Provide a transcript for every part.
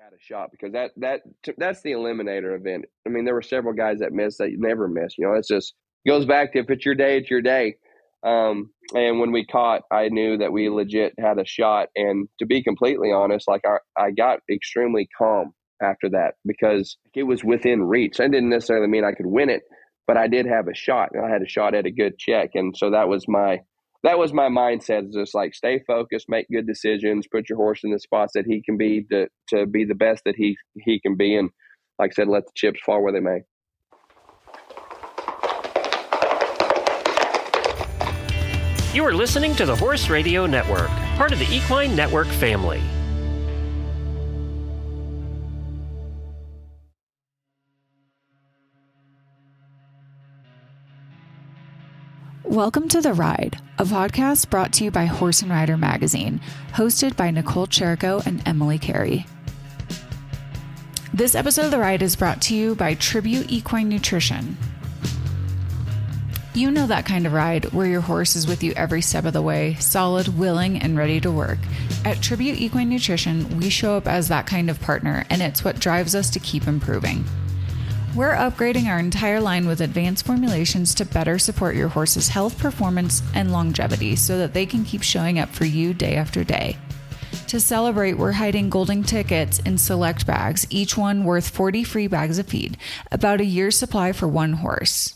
had a shot, because that's the eliminator event. I mean, there were several guys that missed that you never miss. It's just goes back to, if it's your day, it's your day. And when we caught, I knew that we legit had a shot. And to be completely honest, like I got extremely calm after that, because it was within reach. That didn't necessarily mean I could win it, but I did have a shot, and I had a shot at a good check. And so that was my mindset, is just like, stay focused, make good decisions, put your horse in the spots that he can be to be the best that he can be. And like I said, let the chips fall where they may. You are listening to the Horse Radio Network, part of the Equine Network family. Welcome to The Ride, a podcast brought to you by Horse and Rider Magazine, hosted by Nicole Cherico and Emily Carey. This episode of The Ride is brought to you by Tribute Equine Nutrition. You know that kind of ride where your horse is with you every step of the way, solid, willing, and ready to work. At Tribute Equine Nutrition, we show up as that kind of partner, and it's what drives us to keep improving. We're upgrading our entire line with advanced formulations to better support your horse's health, performance, and longevity so that they can keep showing up for you day after day. To celebrate, we're hiding golden tickets in select bags, each one worth 40 free bags of feed, about a year's supply for one horse.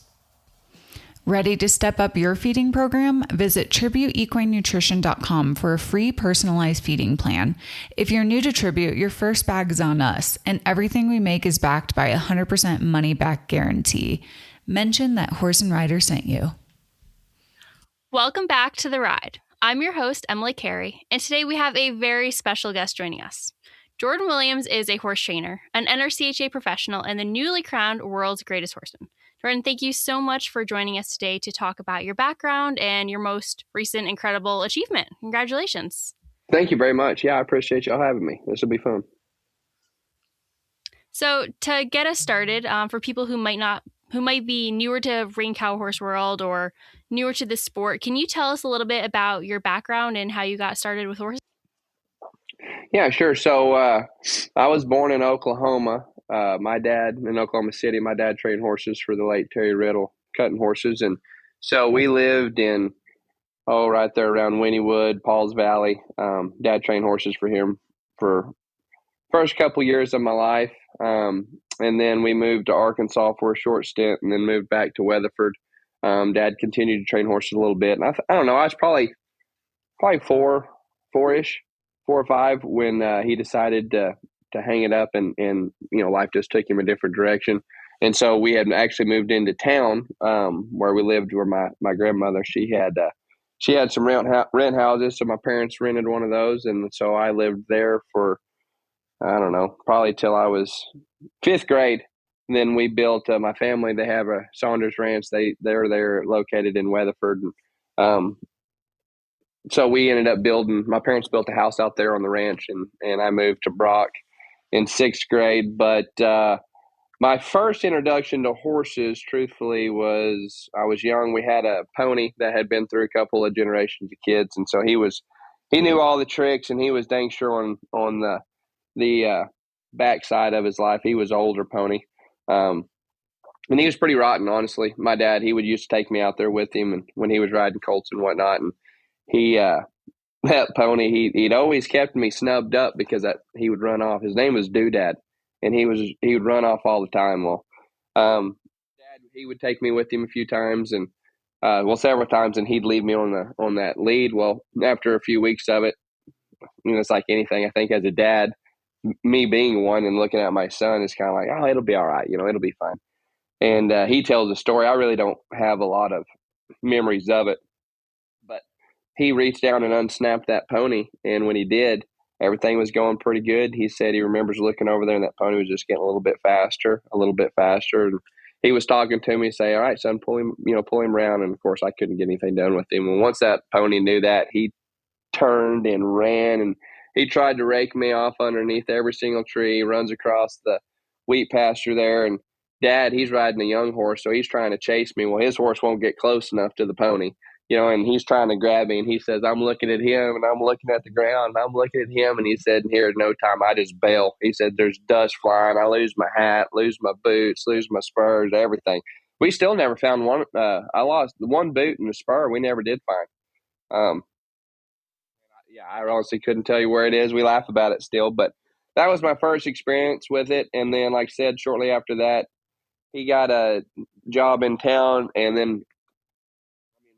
Ready to step up your feeding program? Visit tributeequinenutrition.com for a free personalized feeding plan. If you're new to Tribute, your first bag is on us, and everything we make is backed by a 100% money-back guarantee. Mention that Horse and Rider sent you. Welcome back to The Ride. I'm your host, Emily Carey, and today we have a very special guest joining us. Jordan Williams is a horse trainer, an NRCHA professional, and the newly crowned world's greatest horseman. Jordan, thank you so much for joining us today to talk about your background and your most recent incredible achievement. Congratulations. Thank you very much. Yeah, I appreciate y'all having me. This will be fun. So to get us started, for people who might be newer to rein cow horse world or newer to this sport, can you tell us a little bit about your background and how you got started with horses? Yeah, sure. So I was born in Oklahoma. My dad in Oklahoma City, my dad trained horses for the late Terry Riddle, cutting horses. And so we lived in, right there around Wynniewood, Pauls Valley. Dad trained horses for him for first couple years of my life. And then we moved to Arkansas for a short stint and then moved back to Weatherford. Dad continued to train horses a little bit. And I don't know, I was probably four-ish, 4 or 5 when he decided to hang it up, and life just took him a different direction. And so we had actually moved into town where we lived, where my grandmother, she had some rent houses. So my parents rented one of those. And so I lived there for, I don't know, probably till I was 5th grade. And then we built my family. They have a Saunders Ranch. They're there located in Weatherford. And, so we ended up my parents built a house out there on the ranch, and I moved to Brock in 6th grade. But my first introduction to horses, truthfully, was I was young. We had a pony that had been through a couple of generations of kids. And so he knew all the tricks, and he was dang sure on the backside of his life. He was an older pony. And he was pretty rotten, honestly. My dad, he would used to take me out there with him, and when he was riding colts and whatnot. And that pony, he'd always kept me snubbed up because he would run off. His name was Doodad, and he would run off all the time. Well, Dad, he would take me with him a few times, and several times, and he'd leave me on that lead. Well, after a few weeks of it, it's like anything. I think as a dad, me being one and looking at my son is kind of like, oh, it'll be all right, it'll be fine. And he tells a story. I really don't have a lot of memories of it. He reached down and unsnapped that pony, and when he did, everything was going pretty good. He said he remembers looking over there, and that pony was just getting a little bit faster. And he was talking to me, saying, "All right, son, pull him around." And of course, I couldn't get anything done with him. And once that pony knew that, he turned and ran, and he tried to rake me off underneath every single tree. He runs across the wheat pasture there, and Dad, he's riding a young horse, so he's trying to chase me. Well, his horse won't get close enough to the pony. and he's trying to grab me, and he says, I'm looking at him, and I'm looking at the ground, and I'm looking at him, and he said, here in no time, I just bail. He said, there's dust flying. I lose my hat, lose my boots, lose my spurs, everything. We still never found one. I lost one boot and a spur. We never did find. Yeah, I honestly couldn't tell you where it is. We laugh about it still, but that was my first experience with it. And then, like I said, shortly after that, he got a job in town, and then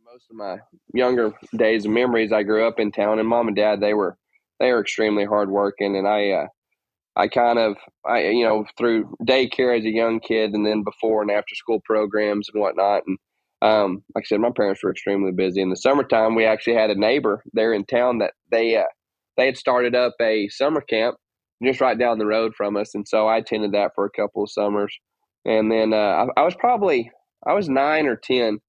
most of my younger days and memories, I grew up in town, and mom and dad, they were extremely hardworking, and I kind of, through daycare as a young kid, and then before and after school programs and whatnot. And like I said, my parents were extremely busy. In the summertime, we actually had a neighbor there in town that they had started up a summer camp just right down the road from us, and so I attended that for a couple of summers. And then I was 9 or 10,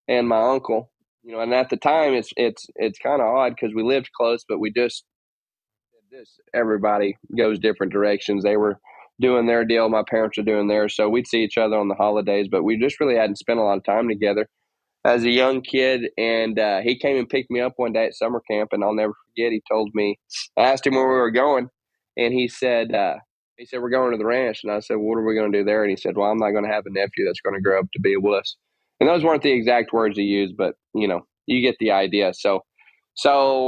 and my uncle, and at the time it's kind of odd because we lived close, but we just everybody goes different directions. They were doing their deal, my parents were doing theirs, so we'd see each other on the holidays, but we just really hadn't spent a lot of time together as a young kid. And he came and picked me up one day at summer camp, and I'll never forget, he told me, I asked him where we were going, and he said we're going to the ranch. And I said, well, what are we going to do there? And he said, well, I'm not going to have a nephew that's going to grow up to be a wuss. And those weren't the exact words he used, but you get the idea. So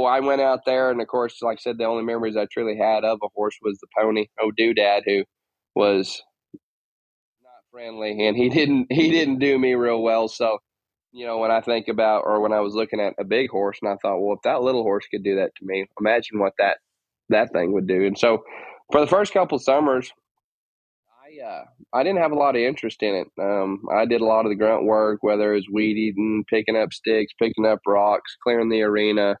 I went out there, and of course, like I said, the only memories I truly had of a horse was the pony, Doodad, who was not friendly, and he didn't do me real well. So, when I think about, or when I was looking at a big horse, and I thought, well, if that little horse could do that to me, imagine what that thing would do. And so, for the first couple of summers, I didn't have a lot of interest in it. I did a lot of the grunt work, whether it was weed eating, picking up sticks, picking up rocks, clearing the arena.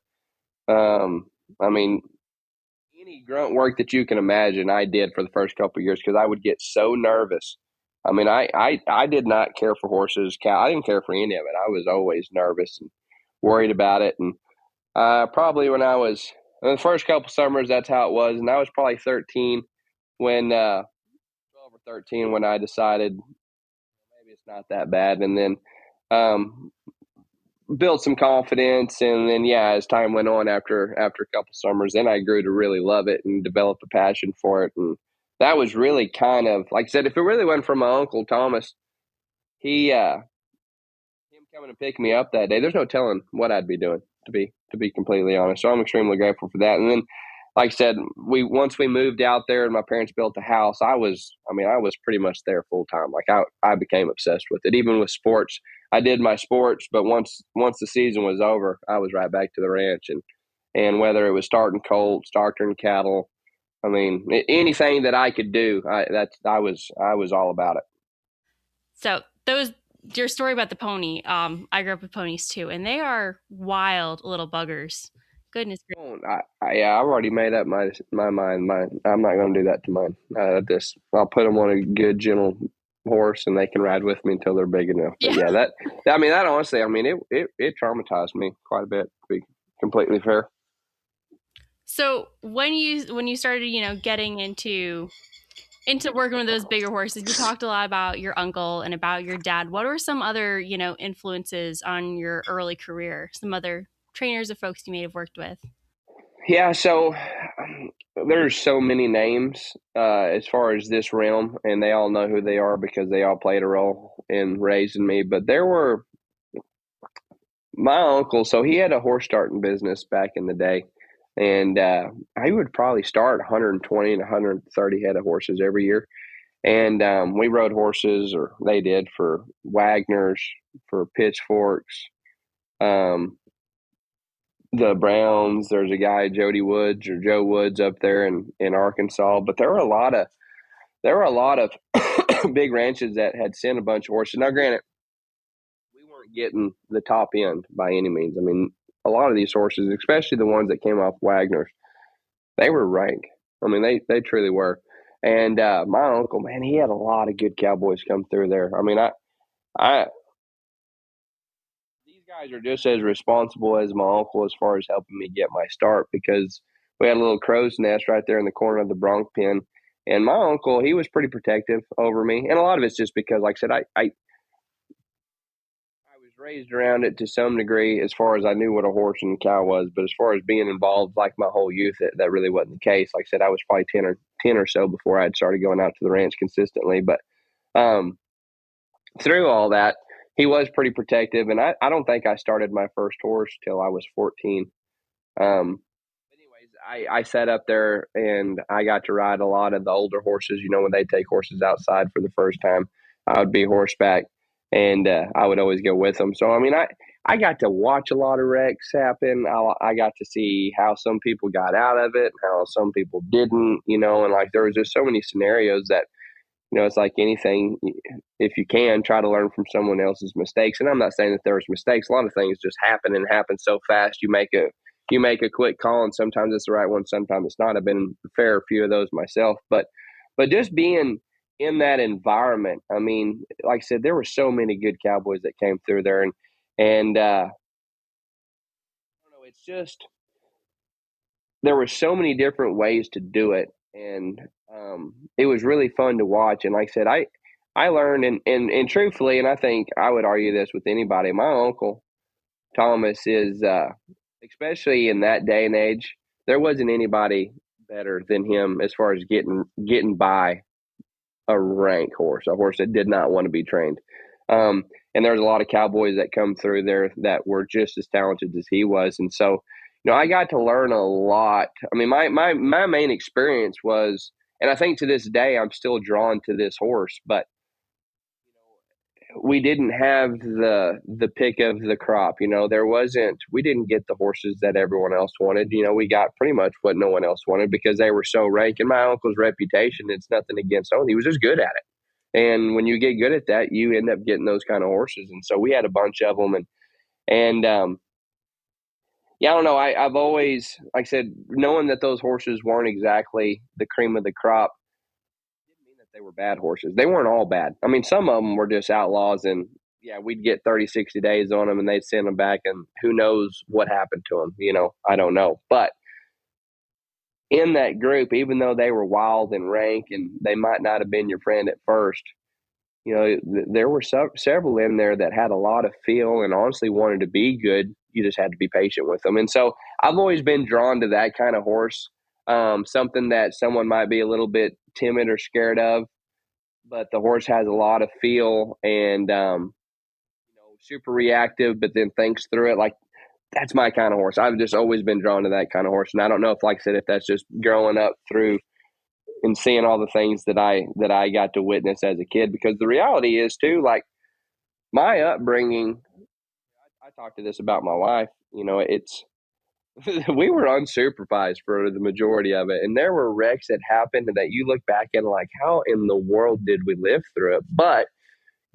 Any grunt work that you can imagine, I did for the first couple of years because I would get so nervous. I did not care for horses, cow. I didn't care for any of it. I was always nervous and worried about it. And probably when I was in the first couple of summers, that's how it was. And I was probably 13 when 12 or 13 when I decided maybe it's not that bad. And then built some confidence, and then as time went on, after a couple summers, then I grew to really love it and developed a passion for it. And that was really kind of, like I said, if it really went from my uncle Thomas, him coming to pick me up that day, there's no telling what I'd be doing, to be completely honest. So I'm extremely grateful for that. And then, like I said, once we moved out there and my parents built a house, I was pretty much there full time. Like I became obsessed with it. Even with sports, I did my sports, but once the season was over, I was right back to the ranch. And whether it was starting colts, starting cattle, anything that I could do, I was all about it. So your story about the pony, I grew up with ponies too, and they are wild little buggers. Goodness gracious. I've already made up my mind. I'm not going to do that to mine. I'll put them on a good, gentle horse, and they can ride with me until they're big enough. But that honestly, it traumatized me quite a bit, to be completely fair. So when you started, getting into working with those bigger horses, you talked a lot about your uncle and about your dad. What were some other, influences on your early career? Some other trainers or folks you may have worked with? Yeah, so there's so many names as far as this realm, and they all know who they are because they all played a role in raising me. But there were my uncle, so he had a horse starting business back in the day, and he would probably start 120 and 130 head of horses every year. And we rode horses, or they did, for Wagners, for Pitchforks, the Browns. There's a guy, Joe Woods, up there in Arkansas. But there were a lot of big ranches that had sent a bunch of horses. Now, granted, we weren't getting the top end by any means. A lot of these horses, especially the ones that came off Wagner's, they were rank. They truly were. And my uncle, man, he had a lot of good cowboys come through there. These guys are just as responsible as my uncle as far as helping me get my start, because we had a little crow's nest right there in the corner of the bronc pen. And my uncle, he was pretty protective over me. And a lot of it's just because, like I said, I was raised around it to some degree as far as I knew what a horse and a cow was, but as far as being involved like my whole youth, that really wasn't the case. Like I said, I was probably 10 or so before I had started going out to the ranch consistently. But um, through all that, he was pretty protective, and I don't think I started my first horse till I was 14. Anyways, I sat up there and I got to ride a lot of the older horses. When they take horses outside for the first time, I would be horseback, and I would always go with them. So, I got to watch a lot of wrecks happen. I got to see how some people got out of it, how some people didn't, and like there was just so many scenarios that, it's like anything. If you can, try to learn from someone else's mistakes. And I'm not saying that there was mistakes. A lot of things just happen and happen so fast. You make a quick call, and sometimes it's the right one, sometimes it's not. I've been a fair few of those myself, but just being in that environment. Like I said, there were so many good cowboys that came through there, and I don't know. It's just there were so many different ways to do it, and it was really fun to watch. And like I said, I learned, and truthfully, and I think I would argue this with anybody. My uncle Thomas is, especially in that day and age, there wasn't anybody better than him as far as getting by a rank horse, a horse that did not want to be trained. And there's a lot of cowboys that come through there that were just as talented as he was. And so, I got to learn a lot. My main experience was, and I think to this day, I'm still drawn to this horse, but we didn't have the pick of the crop. We didn't get the horses that everyone else wanted. We got pretty much what no one else wanted because they were so rank. And my uncle's reputation, it's nothing against him. He was just good at it. And when you get good at that, you end up getting those kind of horses. And so we had a bunch of them. And yeah, I don't know. I've always, like I said, knowing that those horses weren't exactly the cream of the crop, they were bad horses. They weren't all bad. Some of them were just outlaws, and yeah, we'd get 30, 60 days on them and they'd send them back, and who knows what happened to them, I don't know. But in that group, even though they were wild and rank and they might not have been your friend at first, there were several in there that had a lot of feel and honestly wanted to be good. You just had to be patient with them. And so I've always been drawn to that kind of horse. Something that someone might be a little bit timid or scared of, but the horse has a lot of feel and, super reactive, but then thinks through it. Like, that's my kind of horse. I've just always been drawn to that kind of horse. And I don't know if, like I said, if that's just growing up through and seeing all the things that I got to witness as a kid, because the reality is too, like my upbringing, I talked to this about my wife, it's, we were unsupervised for the majority of it. And there were wrecks that happened that you look back and like, how in the world did we live through it? But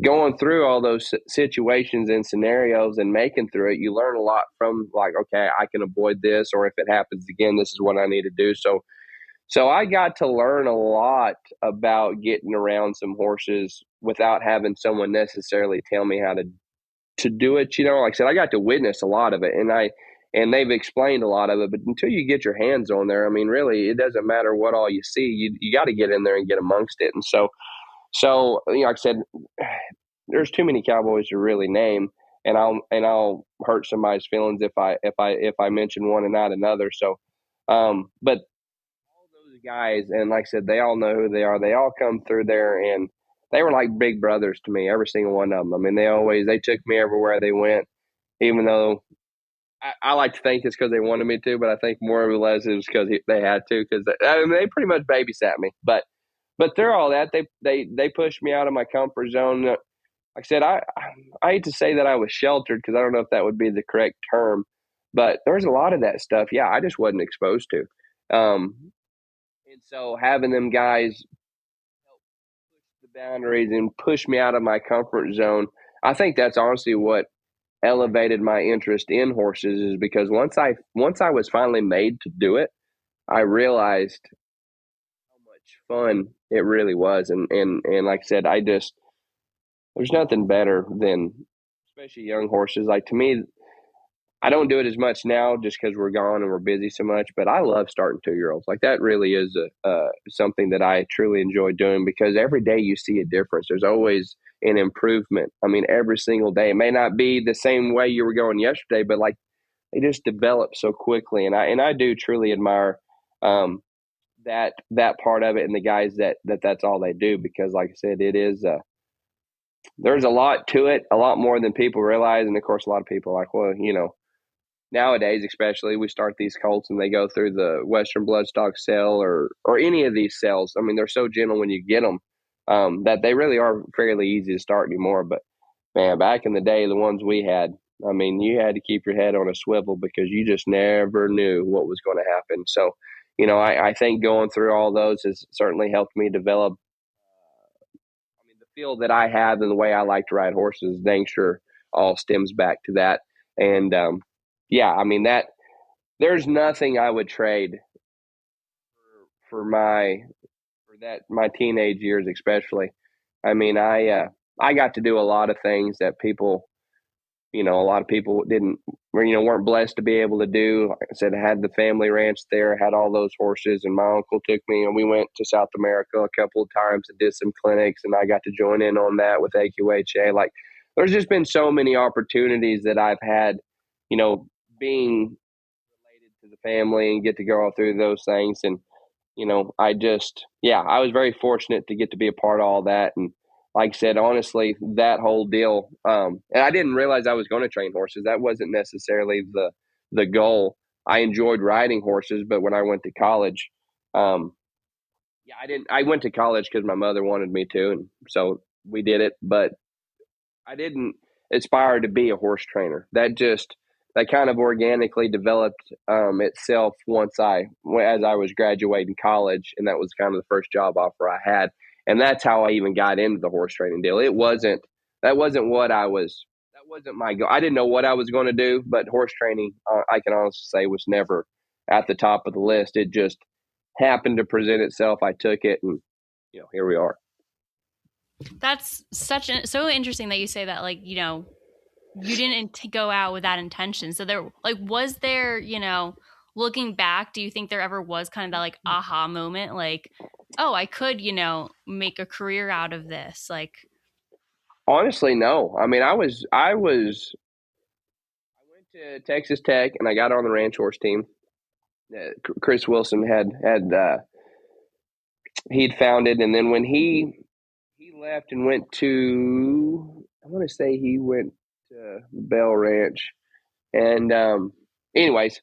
going through all those situations and scenarios and making through it, you learn a lot from like, okay, I can avoid this, or if it happens again, this is what I need to do. So I got to learn a lot about getting around some horses without having someone necessarily tell me how to do it. Like I said, I got to witness a lot of it, and they've explained a lot of it, but until you get your hands on there, really, it doesn't matter what all you see. You got to get in there and get amongst it. And so, like I said, there's too many cowboys to really name, and I'll hurt somebody's feelings if I mention one and not another. So, but all those guys, and like I said, they all know who they are. They all come through there, and they were like big brothers to me, every single one of them. They took me everywhere they went, even though I like to think it's because they wanted me to, but I think more or less it was because they had to, because they pretty much babysat me. But through all that, they pushed me out of my comfort zone. Like I said, I hate to say that I was sheltered, because I don't know if that would be the correct term, but there's a lot of that stuff. Yeah, I just wasn't exposed to. And so having them guys help push the boundaries and push me out of my comfort zone, I think that's honestly what elevated my interest in horses, is because once I was finally made to do it, I realized how much fun it really was. And like I said, there's nothing better than, especially young horses. Like, to me, I don't do it as much now just because we're gone and we're busy so much, but I love starting 2-year-olds. Like, that really is something that I truly enjoy doing, because every day you see a difference. There's always, in improvement. I mean, every single day. It may not be the same way you were going yesterday, but like they just develop so quickly. And I do truly admire that part of it, and the guys that's all they do, because like I said, it is there's a lot to it, a lot more than people realize. And of course, a lot of people are like, well, nowadays, especially, we start these colts and they go through the Western Bloodstock cell or any of these cells. I mean, they're so gentle when you get them that they really are fairly easy to start anymore. But man, back in the day, the ones we had, I mean, you had to keep your head on a swivel because you just never knew what was going to happen. So, I think going through all those has certainly helped me develop. I mean, the feel that I have and the way I like to ride horses, dang sure, all stems back to that. And yeah, I mean that there's nothing I would trade for my teenage years, especially. I mean, I got to do a lot of things that a lot of people didn't, weren't blessed to be able to do. Like I said, I had the family ranch there, had all those horses, and my uncle took me, and we went to South America a couple of times and did some clinics, and I got to join in on that with AQHA. Like, there's just been so many opportunities that I've had, being related to the family and get to go all through those things. And, I was very fortunate to get to be a part of all that. And like I said, honestly, that whole deal, and I didn't realize I was going to train horses. That wasn't necessarily the goal. I enjoyed riding horses, but when I went to college, I went to college because my mother wanted me to, and so we did it. But I didn't aspire to be a horse trainer. That kind of organically developed itself as I was graduating college, and that was kind of the first job offer I had. And that's how I even got into the horse training deal. That wasn't my goal. I didn't know what I was going to do, but horse training, I can honestly say, was never at the top of the list. It just happened to present itself. I took it, and here we are. That's so interesting that you say that, like, you didn't go out with that intention. So was there, looking back, do you think there ever was kind of that like aha moment, like, oh, I could, make a career out of this? Like, honestly, no. I mean, I went to Texas Tech and I got on the ranch horse team. Chris Wilson had he'd founded, and then when he left and went to, I want to say he went to Bell Ranch, and anyways,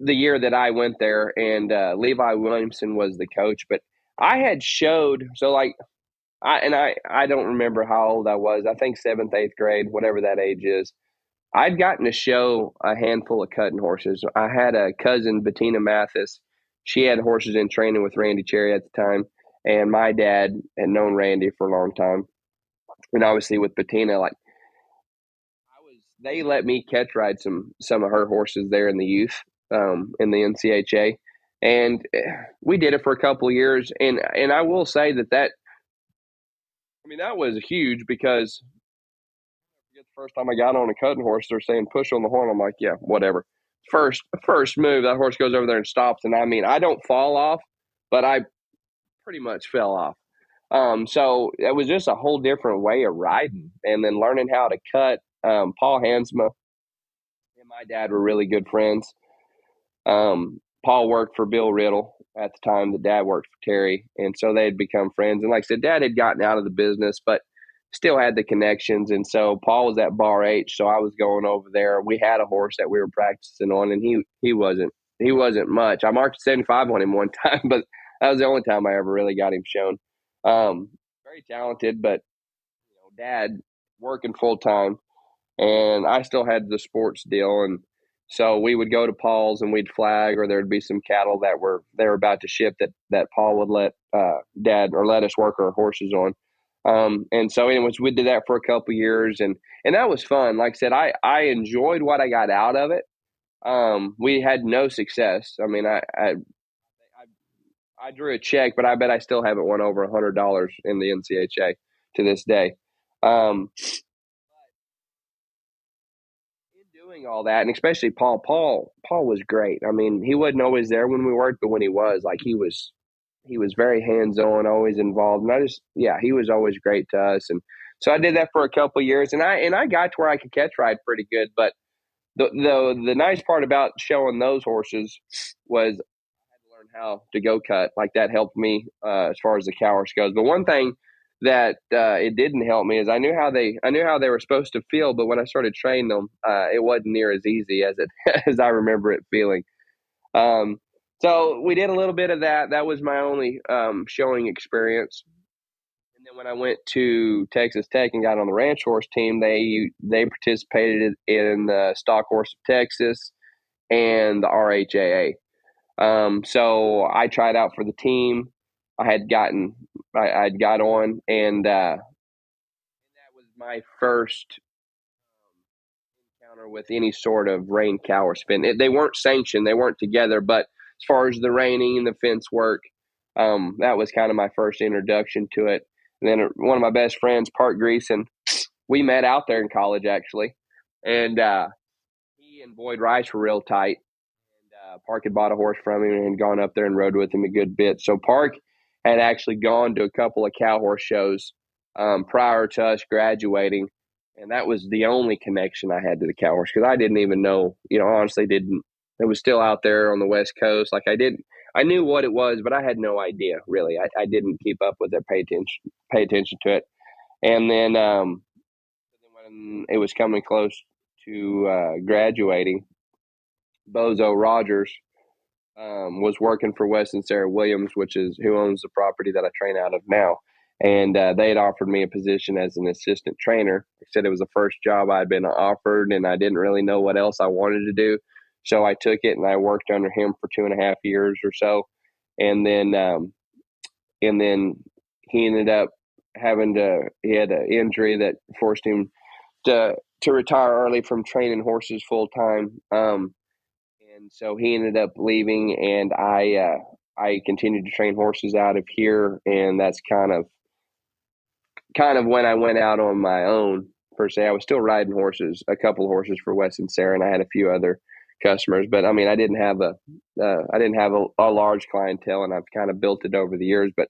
the year that I went there, and Levi Williamson was the coach, but I had showed, so like, I don't remember how old I was. I think 7th, 8th grade, whatever that age is. I'd gotten to show a handful of cutting horses. I had a cousin, Bettina Mathis. She had horses in training with Randy Cherry at the time, and my dad had known Randy for a long time. And obviously with Bettina, like, they let me catch ride some of her horses there in the youth, in the NCHA. And we did it for a couple of years. And I will say that was huge, because the first time I got on a cutting horse, they're saying push on the horn. I'm like, yeah, whatever. First move, that horse goes over there and stops. And I mean, I don't fall off, but I pretty much fell off. So it was just a whole different way of riding, and then learning how to cut. Paul Hansma and my dad were really good friends. Paul worked for Bill Riddle at the time. The dad worked for Terry, and so they had become friends. And like I said, Dad had gotten out of the business, but still had the connections. And so Paul was at Bar H, so I was going over there. We had a horse that we were practicing on, and he wasn't much. I marked 75 on him one time, but that was the only time I ever really got him shown. Very talented, but Dad working full time, and I still had the sports deal. And so we would go to Paul's and we'd flag, or there'd be some cattle that they were about to ship that Paul would let Dad or let us work our horses on. And so anyways, we did that for a couple of years, and that was fun. Like I said, I enjoyed what I got out of it. We had no success. I mean, I drew a check, but I bet I still haven't won over $100 in the NCHA to this day. In doing all that, and especially Paul was great. I mean, he wasn't always there when we worked, but when he was, like, he was very hands-on, always involved. And he was always great to us. And So I did that for a couple of years, and I got to where I could catch ride pretty good. But the nice part about showing those horses was learn how to go cut. Like that helped me as far as the cow horse goes. But one thing that it didn't help me is I knew how they were supposed to feel, but when I started training them, it wasn't near as easy as it as I remember it feeling. So we did a little bit of that. That was my only showing experience. And then when I went to Texas Tech and got on the ranch horse team, they participated in the Stock Horse of Texas and the RHAA. So I tried out for the team. I'd got on, and that was my first encounter with any sort of rein cow or spin. They weren't sanctioned, they weren't together, but as far as the reining and the fence work, that was kind of my first introduction to it. And then one of my best friends, Park Greason, we met out there in college actually, and he and Boyd Rice were real tight. Park had bought a horse from him and gone up there and rode with him a good bit. So Park had actually gone to a couple of cow horse shows prior to us graduating, and that was the only connection I had to the cow horse because I didn't even know, honestly didn't. It was still out there on the West Coast. Like I knew what it was, but I had no idea really. I didn't keep up with it, pay attention to it. And then when it was coming close to graduating, Bozo Rogers was working for Wes and Sarah Williams, which is who owns the property that I train out of now. And they had offered me a position as an assistant trainer. I said it was the first job I'd been offered, and I didn't really know what else I wanted to do. So I took it, and I worked under him for 2.5 years or so. And then he ended up he had an injury that forced him to retire early from training horses full time. And so he ended up leaving, and I continued to train horses out of here, and that's kind of when I went out on my own per se. I was still riding horses, a couple of horses for Wes and Sarah, and I had a few other customers, but I mean, I didn't have a large clientele, and I've kind of built it over the years. But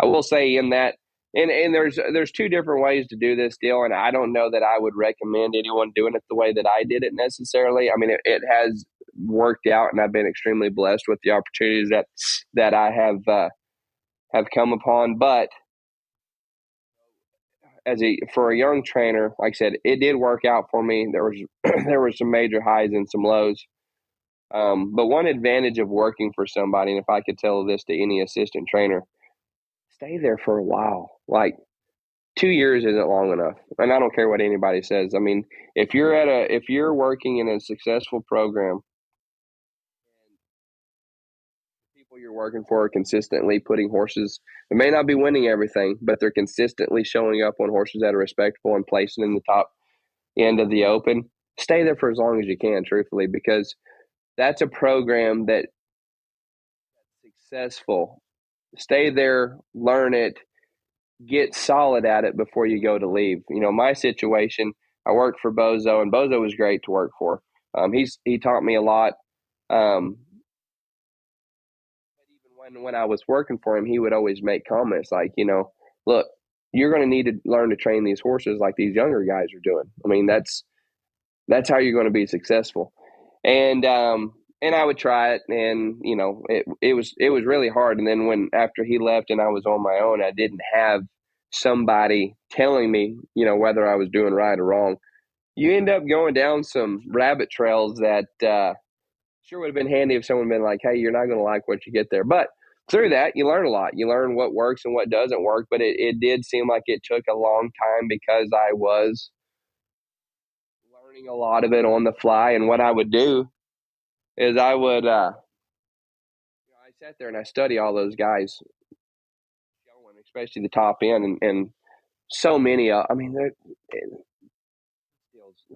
I will say in that, and there's two different ways to do this deal, and I don't know that I would recommend anyone doing it the way that I did it necessarily. I mean, it has worked out, and I've been extremely blessed with the opportunities that I have come upon. But for a young trainer, like I said, it did work out for me. There were some major highs and some lows. But one advantage of working for somebody, and if I could tell this to any assistant trainer, stay there for a while. Like 2 years isn't long enough. And I don't care what anybody says. I mean, if you're working in a successful program, people you're working for are consistently putting horses, they may not be winning everything, but they're consistently showing up on horses that are respectable and placing in the top end of the open. Stay there for as long as you can, truthfully, because that's a program that's successful. Stay there, learn it, get solid at it before you go to leave. My situation, I worked for Bozo, and Bozo was great to work for. He taught me a lot. But even when I was working for him, he would always make comments like, look, you're going to need to learn to train these horses like these younger guys are doing. I mean, that's how you're going to be successful. And I would try it, and it was really hard. And then after he left and I was on my own, I didn't have somebody telling me, whether I was doing right or wrong. You end up going down some rabbit trails that sure would have been handy if someone had been like, hey, you're not going to like what you get there. But through that, you learn a lot. You learn what works and what doesn't work. But it did seem like it took a long time because I was learning a lot of it on the fly. And what I would do is I sat there and I study all those guys, especially the top end, and so many.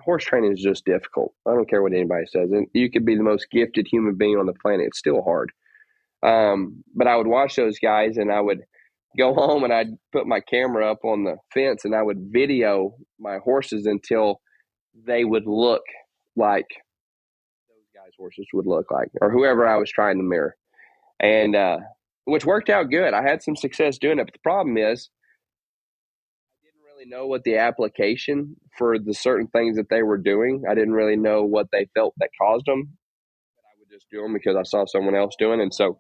Horse training is just difficult. I don't care what anybody says, and you could be the most gifted human being on the planet; it's still hard. But I would watch those guys, and I would go home and I'd put my camera up on the fence, and I would video my horses until they would look like guys' horses would look like, or whoever I was trying to mirror, and which worked out good. I had some success doing it, but the problem is I didn't really know what the application for the certain things that they were doing. I didn't really know what they felt that caused them. I would just do them because I saw someone else doing, and so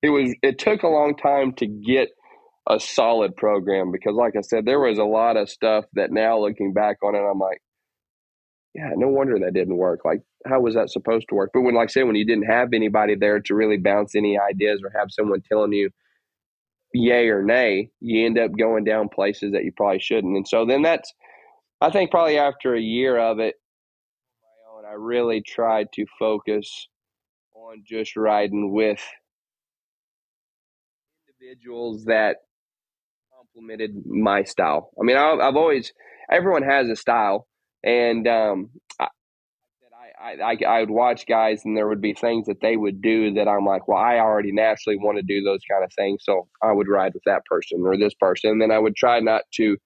it took a long time to get a solid program because, like I said, there was a lot of stuff that now looking back on it, I'm like, yeah, no wonder that didn't work. Like, how was that supposed to work? But when, like I said, when you didn't have anybody there to really bounce any ideas or have someone telling you yay or nay, you end up going down places that you probably shouldn't. And so then I think probably after a year of it, I really tried to focus on just riding with individuals that complemented my style. I mean, I've always, everyone has a style, and I would watch guys, and there would be things that they would do that I'm like, well, I already naturally want to do those kind of things, so I would ride with that person or this person, and then I try not to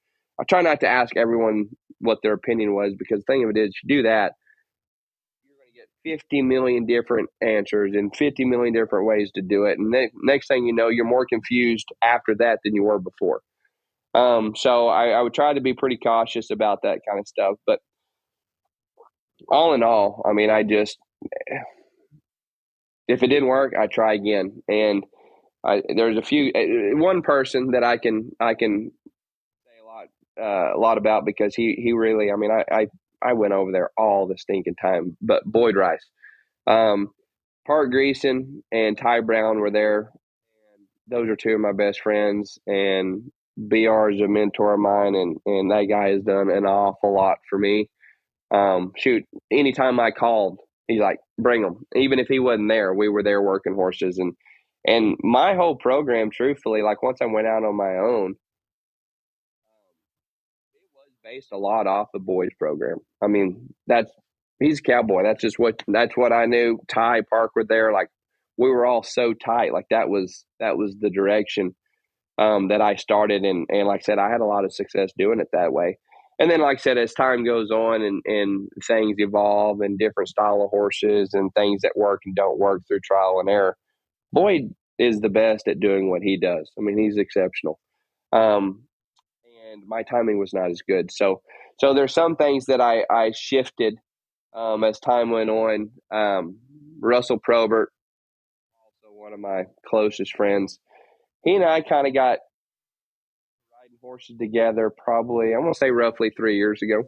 ask everyone what their opinion was, because the thing of it is, if you do that, you're going to get 50 million different answers and 50 million different ways to do it, and next thing you know, you're more confused after that than you were before. So I would try to be pretty cautious about that kind of stuff, but all in all, I mean, if it didn't work, I try again. And there's one person that I can say a lot about, because he really, I mean, I went over there all the stinking time, but Boyd Rice, Park Greason and Ty Brown were there. And those are two of my best friends, and BR is a mentor of mine, and that guy has done an awful lot for me. Anytime I called, he's like, bring them. Even if he wasn't there, we were there working horses. And my whole program, truthfully, like once I went out on my own, it was based a lot off the boys program. I mean, he's a cowboy. That's what I knew. Ty, Park were there. Like, we were all so tight. Like, that was the direction that I started. And like I said, I had a lot of success doing it that way. And then, like I said, as time goes on and things evolve and different style of horses and things that work and don't work through trial and error, Boyd is the best at doing what he does. I mean, he's exceptional. And my timing was not as good. So there's some things that I shifted as time went on. Russell Probert, also one of my closest friends, he and I kind of got horses together probably, I'm going to say roughly 3 years ago.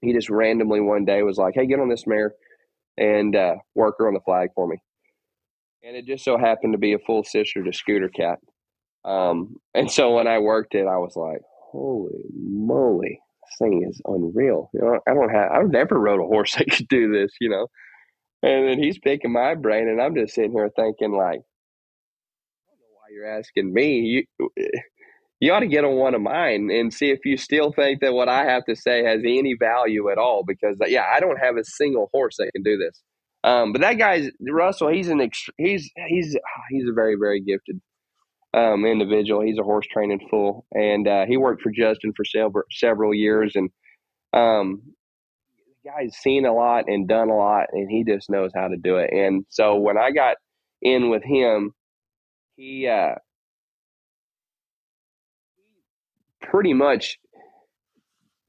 He just randomly one day was like, hey, get on this mare and work her on the flag for me. And it just so happened to be a full sister to Scooter Cat. And so when I worked it, I was like, holy moly, this thing is unreal. You know, I've never rode a horse that could do this, you know. And then he's picking my brain, and I'm just sitting here thinking, like, I don't know why you're asking me. You ought to get on one of mine and see if you still think that what I have to say has any value at all. Because, yeah, I don't have a single horse that can do this. But that guy's Russell. He's a very, very gifted individual. He's a horse training fool, and he worked for Justin for several years. And the guy's seen a lot and done a lot, and he just knows how to do it. And so when I got in with him, he pretty much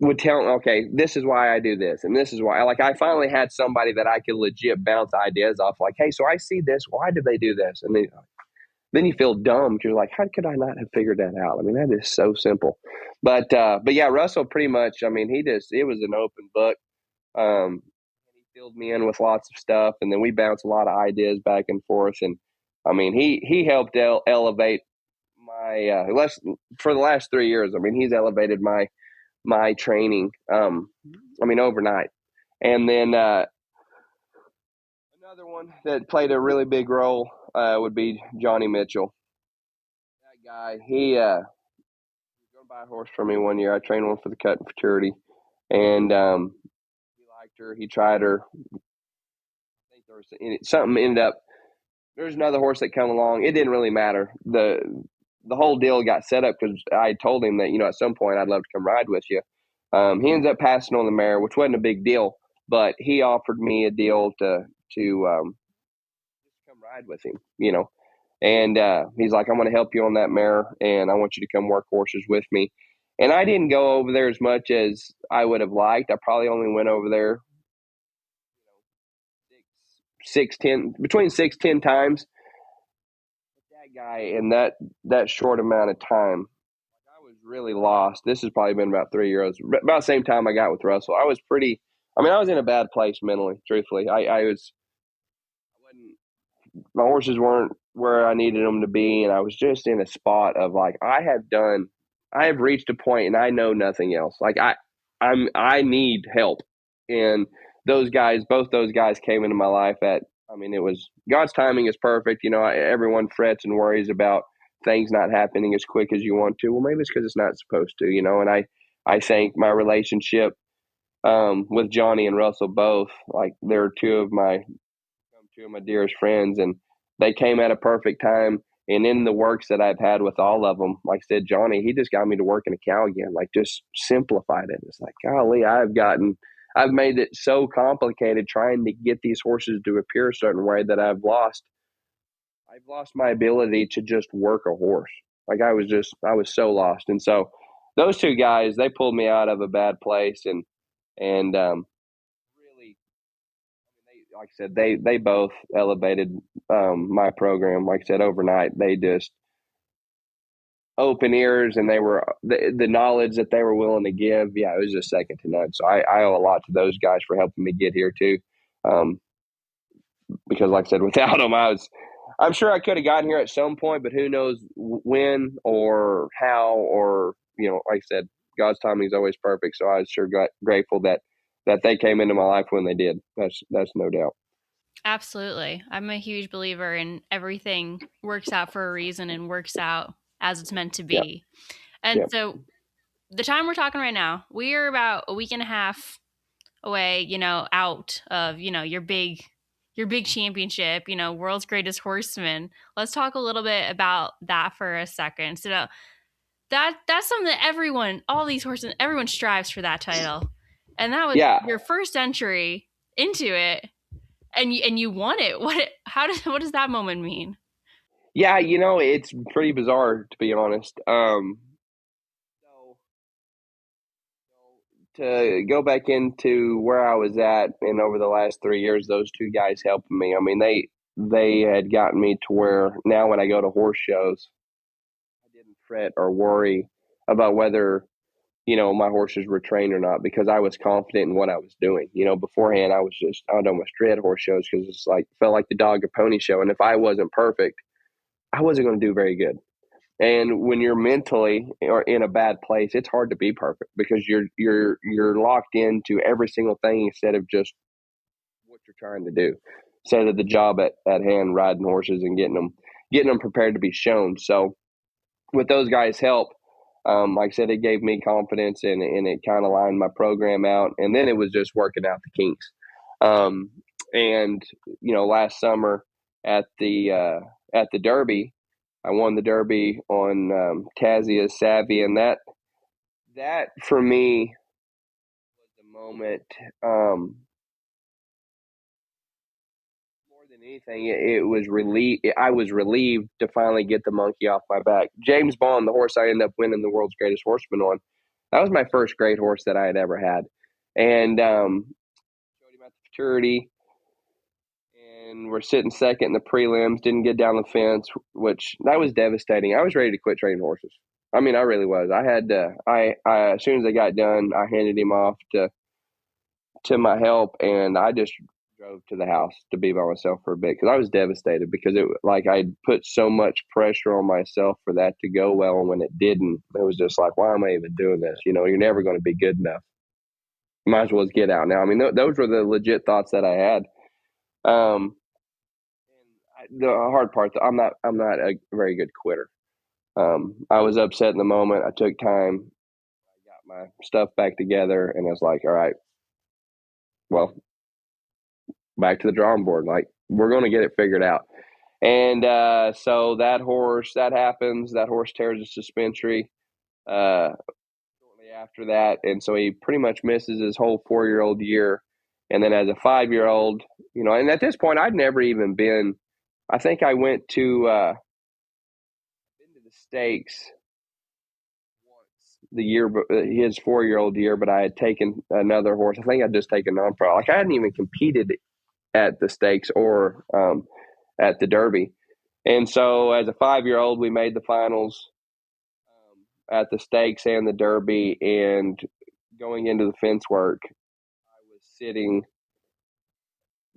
would tell him, okay, this is why I do this, and this is why. Like, I finally had somebody that I could legit bounce ideas off. Like, hey, so I see this. Why did they do this? And then you feel dumb because you're like, how could I not have figured that out? I mean, that is so simple. But yeah, Russell pretty much. I mean, it was an open book. He filled me in with lots of stuff, and then we bounced a lot of ideas back and forth. And I mean, he helped elevate my for the last 3 years. I mean, he's elevated my training, I mean, overnight. And then another one that played a really big role would be Johnny Mitchell. That guy, he was going to buy a horse for me one year. I trained one for the cut and futurity, and he liked her. He tried her. I think there was something ended up. There's another horse that come along. It didn't really matter. The whole deal got set up because I told him that, you know, at some point I'd love to come ride with you. He ends up passing on the mare, which wasn't a big deal, but he offered me a deal to come ride with him, you know. And he's like, I'm going to help you on that mare, and I want you to come work horses with me. And I didn't go over there as much as I would have liked. I probably only went over there between 6-10 times. That guy in that short amount of time, I was really lost. This has probably been about 3 years, about the same time I got with Russell. I was I was in a bad place mentally, truthfully. I wasn't, my horses weren't where I needed them to be. And I was just in a spot of like, I have reached a point and I know nothing else. Like I need help. And both those guys came into my life it was God's timing is perfect. Everyone frets and worries about things not happening as quick as you want to. Well, maybe it's because it's not supposed to, and I think my relationship with Johnny and Russell both, like they're two of my dearest friends, and they came at a perfect time. And in the works that I've had with all of them, like I said, Johnny, he just got me to work in a cow again, like just simplified it. It's like, golly, I've made it so complicated trying to get these horses to appear a certain way that I've lost my ability to just work a horse. Like I was so lost. And so those two guys, they pulled me out of a bad place and really, like I said, they both elevated my program. Like I said, overnight, they just open ears, and they were the knowledge that they were willing to give. Yeah, it was just second to none. So I owe a lot to those guys for helping me get here too. Because like I said, without them, I'm sure I could have gotten here at some point, but who knows when or how, or, like I said, God's timing is always perfect. So I was sure grateful that they came into my life when they did. That's no doubt. Absolutely. I'm a huge believer in everything works out for a reason and works out as it's meant to be. Yep. And so the time we're talking right now, we are about a week and a half away, out of, your big championship, world's greatest horseman. Let's talk a little bit about that for a second. So that's something that all these horses, everyone strives for that title. And that was your first entry into it. And you won it. What does that moment mean? Yeah, it's pretty bizarre, to be honest. So to go back into where I was at, and over the last 3 years, those two guys helped me. I mean, they had gotten me to where now when I go to horse shows, I didn't fret or worry about whether my horses were trained or not, because I was confident in what I was doing. Beforehand, I would almost dread horse shows because it's like, felt like the dog or pony show. And if I wasn't perfect, I wasn't going to do very good. And when you're mentally or in a bad place, it's hard to be perfect because you're locked into every single thing instead of just what you're trying to do. Instead of the job at hand, riding horses and getting them prepared to be shown. So with those guys' help, like I said, it gave me confidence, and it kind of lined my program out. And then it was just working out the kinks. And last summer at the Derby, I won the Derby on Tazia's Savvy, and that for me was the moment. More than anything, it was I was relieved to finally get the monkey off my back. James Bond, the horse I ended up winning the world's greatest horseman on, that was my first great horse that I had ever had, and showed him at the futurity. And we're sitting second in the prelims, didn't get down the fence, which that was devastating. I was ready to quit training horses. I mean, I really was. I had to, as soon as I got done, I handed him off to my help, and I just drove to the house to be by myself for a bit because I was devastated, because I put so much pressure on myself for that to go well. And when it didn't, it was just like, why am I even doing this? You're never going to be good enough. You might as well get out now. I mean, those were the legit thoughts that I had. And the hard part, I'm not a very good quitter. I was upset in the moment. I took time. I got my stuff back together, and I was like, all right, well, back to the drawing board. Like, we're going to get it figured out. And so that happens. That horse tears a suspensory shortly after that. And so he pretty much misses his whole 4-year-old year. And then as a 5-year-old, and at this point, I'd never even been, I think I went to the stakes once the year, his 4-year-old year, but I had taken another horse. I think I'd just taken non-pro. Like I hadn't even competed at the stakes or at the Derby. And so as a 5-year-old, we made the finals at the stakes and the Derby. And going into the fence work, I was sitting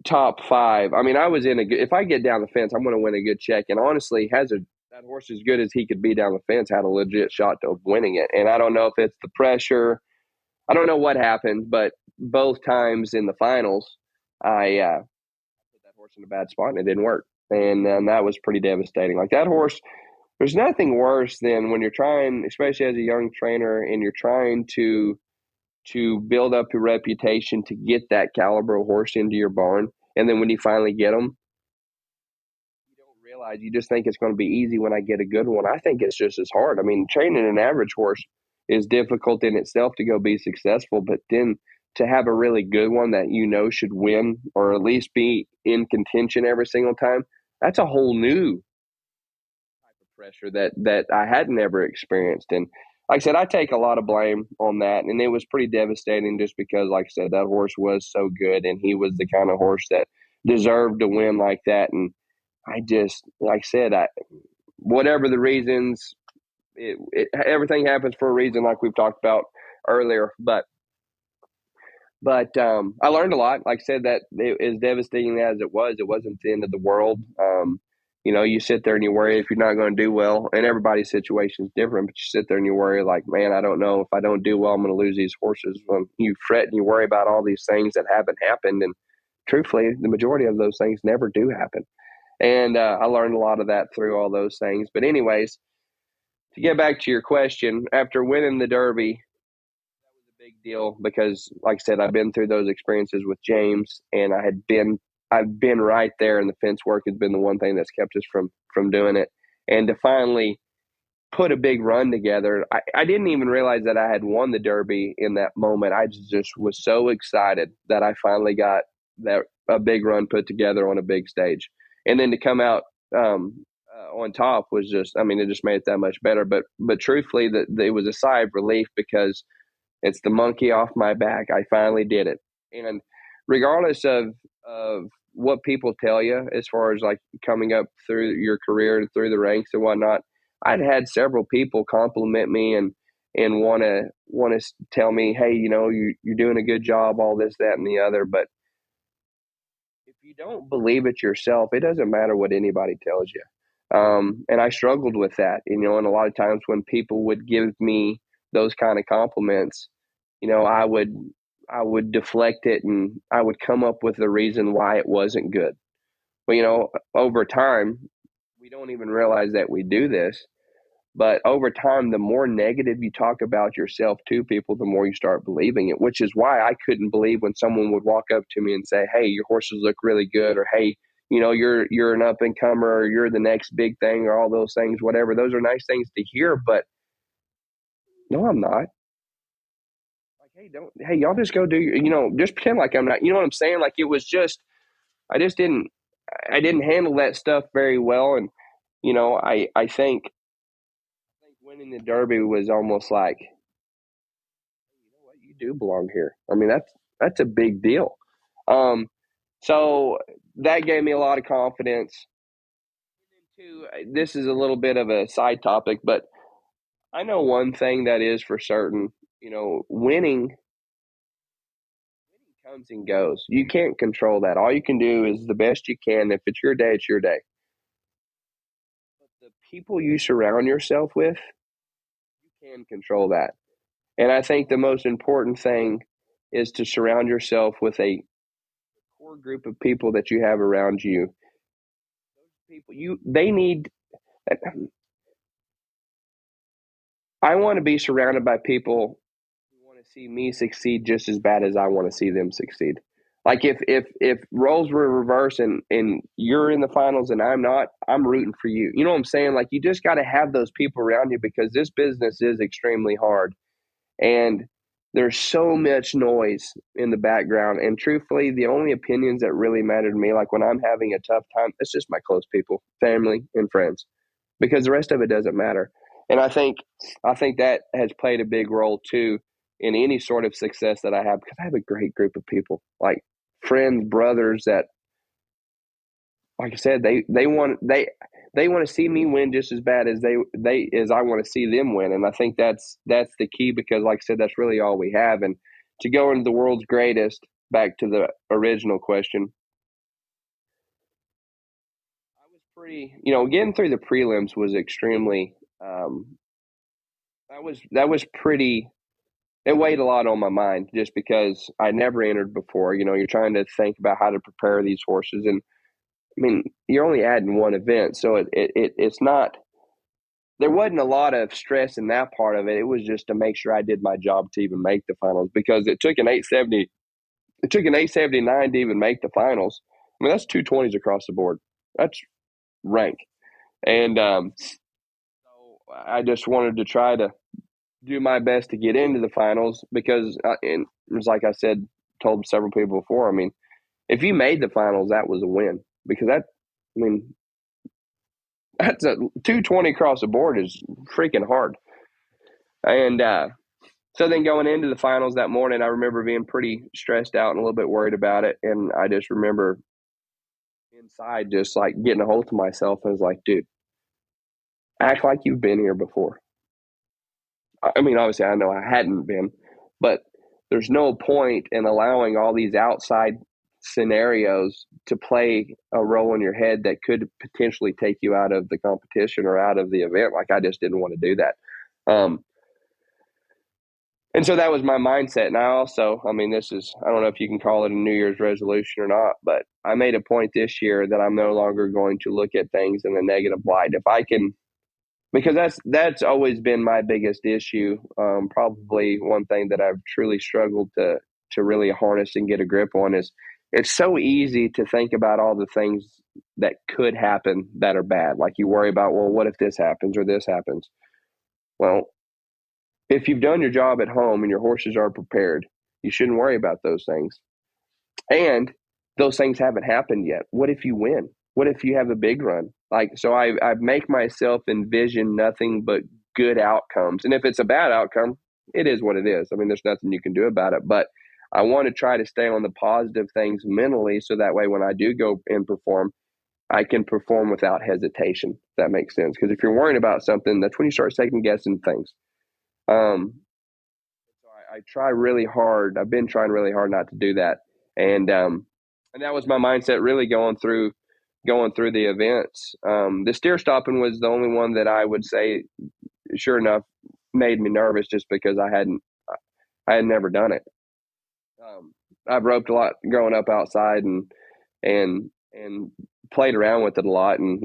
top 5. I mean, I was in a good, if I get down the fence, I'm going to win a good check. And honestly, that horse as good as he could be down the fence had a legit shot of winning it. And I don't know if it's the pressure. I don't know what happened, but both times in the finals, I put that horse in a bad spot and it didn't work. And that was pretty devastating. Like that horse, there's nothing worse than when you're trying, especially as a young trainer, and you're trying to build up your reputation to get that caliber of horse into your barn. And then when you finally get them, you don't realize, you just think it's going to be easy when I get a good one. I think it's just as hard. I mean, training an average horse is difficult in itself to go be successful, but then to have a really good one that you know should win or at least be in contention every single time, that's a whole new type of pressure that I hadn't ever experienced. And like I said, I take a lot of blame on that, and it was pretty devastating just because, like I said, that horse was so good, and he was the kind of horse that deserved to win like that. And I just, like I said, whatever the reasons, everything happens for a reason, like we've talked about earlier. But I learned a lot. Like I said, that as devastating as it wasn't the end of the world. You sit there and you worry if you're not going to do well, and everybody's situation is different, but you sit there and you worry like, man, I don't know if I don't do well, I'm going to lose these horses. You fret and you worry about all these things that haven't happened. And truthfully, the majority of those things never do happen. And I learned a lot of that through all those things. But anyways, to get back to your question, after winning the Derby, that was a big deal because, like I said, I've been through those experiences with James, and I've been right there, and the fence work has been the one thing that's kept us from doing it. And to finally put a big run together, I didn't even realize that I had won the Derby in that moment. I just was so excited that I finally got a big run put together on a big stage. And then to come out on top was just, I mean, it just made it that much better. But truthfully, it was a sigh of relief because it's the monkey off my back. I finally did it. And regardless of what people tell you as far as like coming up through your career and through the ranks and whatnot, I'd had several people compliment me and want to tell me, hey, you're doing a good job, all this, that, and the other. But if you don't believe it yourself, it doesn't matter what anybody tells you. And I struggled with that, and a lot of times when people would give me those kind of compliments, I would deflect it and I would come up with the reason why it wasn't good. Well, over time, we don't even realize that we do this, but over time, the more negative you talk about yourself to people, the more you start believing it, which is why I couldn't believe when someone would walk up to me and say, hey, your horses look really good, or hey, you're an up and comer, or you're the next big thing, or all those things, whatever. Those are nice things to hear, but no, I'm not. Hey, y'all just go do just pretend like I'm not, you know what I'm saying? Like it was just, I didn't handle that stuff very well. And, I think winning the Derby was almost like, you know what, you do belong here. I mean, that's a big deal. So that gave me a lot of confidence. This is a little bit of a side topic, but I know one thing that is for certain, winning comes and goes. You can't control that. All you can do is the best you can. If it's your day, it's your day. But the people you surround yourself with, you can control that. And I think the most important thing is to surround yourself with a core group of people that you have around you. Those people, they need. I want to be surrounded by people who want to see me succeed just as bad as I want to see them succeed. Like if roles were reversed and you're in the finals and I'm not, I'm rooting for you. You know what I'm saying? Like you just got to have those people around you because this business is extremely hard. And there's so much noise in the background. And truthfully, the only opinions that really matter to me, like when I'm having a tough time, it's just my close people, family, and friends, because the rest of it doesn't matter. And I think that has played a big role too in any sort of success that I have, because I have a great group of people, like friends, brothers that, like I said, they want to see me win just as bad as as I want to see them win. And I think that's the key, because like I said, that's really all we have. And to go into the world's greatest, back to the original question, I was pretty, getting through the prelims was extremely, that was pretty, it weighed a lot on my mind, just because I never entered before. You're trying to think about how to prepare these horses. And I mean, you're only adding one event, so it's not, there wasn't a lot of stress in that part of it. It was just to make sure I did my job to even make the finals, because it took an 879 to even make the finals. I mean, that's 220s across the board. That's rank. And so I just wanted to try to do my best to get into the finals, because, and it was like I said, told several people before, I mean, if you made the finals, that was a win, because that's a 220 across the board is freaking hard. And so then going into the finals that morning, I remember being pretty stressed out and a little bit worried about it. And I just remember inside just like getting a hold of myself, and was like, dude, act like you've been here before. I mean, obviously I know I hadn't been, but there's no point in allowing all these outside scenarios to play a role in your head that could potentially take you out of the competition or out of the event. Like, I just didn't want to do that. And so that was my mindset. And I also, I mean, I don't know if you can call it a New Year's resolution or not, but I made a point this year that I'm no longer going to look at things in a negative light. If I can, because that's always been my biggest issue. Probably one thing that I've truly struggled to really harness and get a grip on is, it's so easy to think about all the things that could happen that are bad. Like, you worry about, well, what if this happens or this happens? Well, if you've done your job at home and your horses are prepared, you shouldn't worry about those things. And those things haven't happened yet. What if you win? What if you have a big run? Like, so I make myself envision nothing but good outcomes. And if it's a bad outcome, it is what it is. I mean, there's nothing you can do about it. But I want to try to stay on the positive things mentally, so that way when I do go and perform, I can perform without hesitation. If that makes sense. Because if you're worrying about something, that's when you start second guessing things. So I try really hard. I've been trying really hard not to do that. And that was my mindset really going through the events. The steer stopping was the only one that I would say, sure enough, made me nervous, just because I had never done it. I've roped a lot growing up outside and played around with it a lot. And,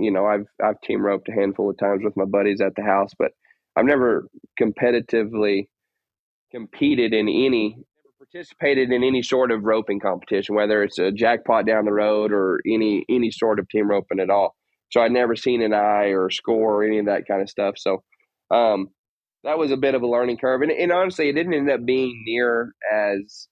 I've team roped a handful of times with my buddies at the house, but I've never competitively participated in any sort of roping competition, whether it's a jackpot down the road or any sort of team roping at all. So I'd never seen an eye or score or any of that kind of stuff. So that was a bit of a learning curve. And honestly, it didn't end up being near as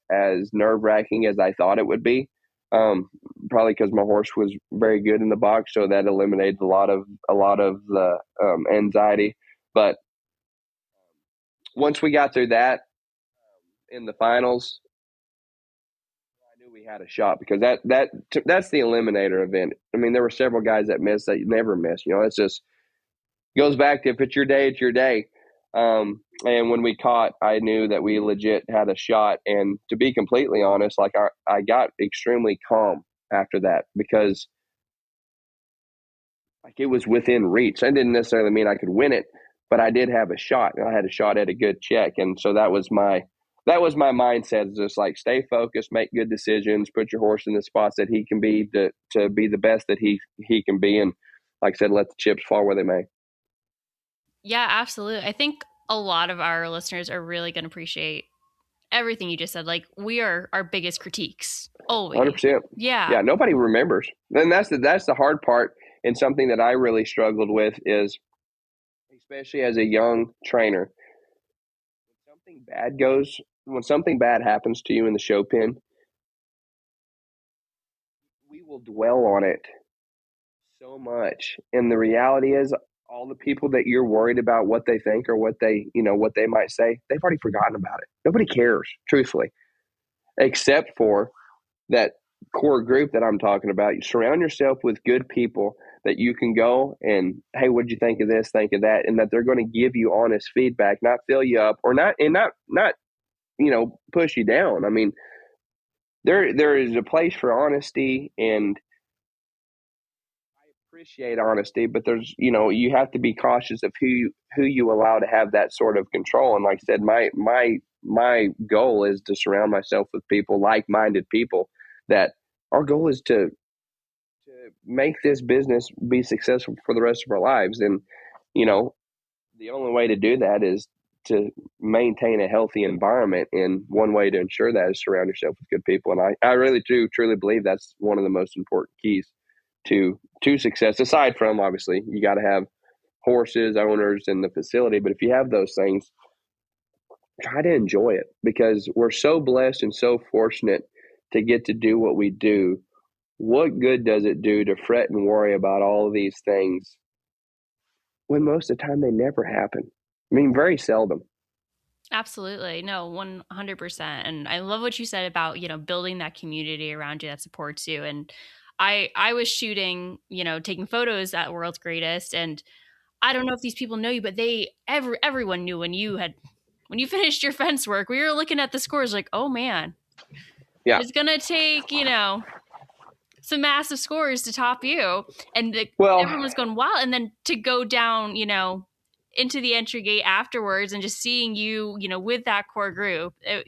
nerve-wracking as I thought it would be. Probably because my horse was very good in the box, so that eliminated a lot of the anxiety. But once we got through that, in the finals, I knew we had a shot, because that's the eliminator event. I mean, there were several guys that missed that you never miss. It's just goes back to, if it's your day, it's your day. And when we caught, I knew that we legit had a shot. And to be completely honest, like, I got extremely calm after that, because like, it was within reach. That didn't necessarily mean I could win it, but I did have a shot, and I had a shot at a good check. And so that was my mindset, is just like, stay focused, make good decisions, put your horse in the spots that he can be to be the best that he can be. And like I said, let the chips fall where they may. Yeah, absolutely. I think a lot of our listeners are really going to appreciate everything you just said. Like, we are our biggest critiques always. 100%. Yeah. Nobody remembers. And that's the hard part. And something that I really struggled with is, especially as a young trainer, when something bad happens to you in the show pen, we will dwell on it so much. And the reality is, all the people that you're worried about what they think or what they, what they might say, they've already forgotten about it. Nobody cares, truthfully, except for that core group that I'm talking about. You surround yourself with good people that you can go and, hey, what'd you think of this, think of that, and that they're going to give you honest feedback, not fill you up or not push you down. I mean, there is a place for honesty, and I appreciate honesty, but there's, you have to be cautious of who you allow to have that sort of control. And like I said, my goal is to surround myself with people, like-minded people, that our goal is to make this business be successful for the rest of our lives. And, the only way to do that is to maintain a healthy environment. And one way to ensure that is surround yourself with good people. And I really do truly believe that's one of the most important keys to success. Aside from, obviously, you got to have horses, owners, and the facility. But if you have those things, try to enjoy it, because we're so blessed and so fortunate to get to do what we do. What good does it do to fret and worry about all of these things when most of the time they never happen? I mean, very seldom. Absolutely. No, 100%. And I love what you said about, building that community around you that supports you. And I was shooting, taking photos at World's Greatest, and I don't know if these people know you, but everyone knew when you finished your fence work. We were looking at the scores like, oh man, yeah, it's going to take, some massive scores to top you. And everyone was going wild. And then to go down, into the entry gate afterwards and just seeing you, with that core group, it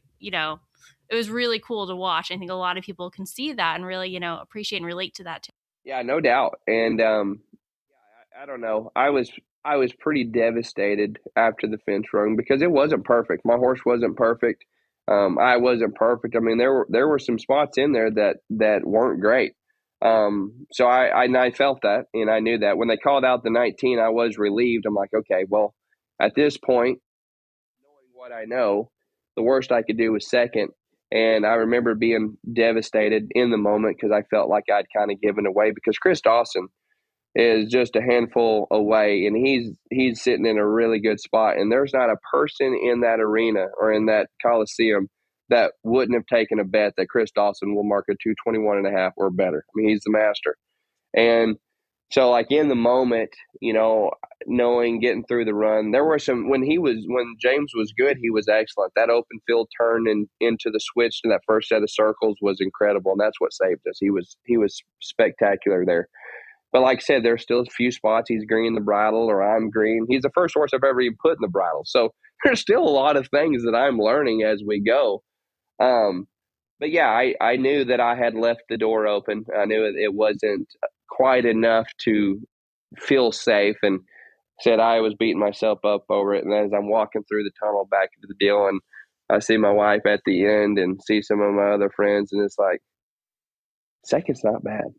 was really cool to watch. I think a lot of people can see that and really, appreciate and relate to that too. Yeah, no doubt. And I don't know. I was pretty devastated after the fence run because it wasn't perfect. My horse wasn't perfect. I wasn't perfect. I mean, there were some spots in there that weren't great. So I felt that, and I knew that when they called out the 19, I was relieved. I'm like, okay, well, at this point, knowing what I know, the worst I could do was second. And I remember being devastated in the moment because I felt like I'd kind of given away, because Chris Dawson is just a handful away, and he's sitting in a really good spot. And there's not a person in that arena or in that Coliseum that wouldn't have taken a bet that Chris Dawson will mark a 221.5 or better. I mean, he's the master. And so, like, in the moment, knowing, getting through the run, there were some, when James was good, he was excellent. That open field turn and into the switch to that first set of circles was incredible. And that's what saved us. He was spectacular there. But like I said, there's still a few spots he's green the bridle or I'm green. He's the first horse I've ever even put in the bridle. So there's still a lot of things that I'm learning as we go. But yeah, I knew that I had left the door open. I knew it wasn't quite enough to feel safe, and said I was beating myself up over it. And as I'm walking through the tunnel back into the deal, and I see my wife at the end and see some of my other friends, and it's like, second's not bad.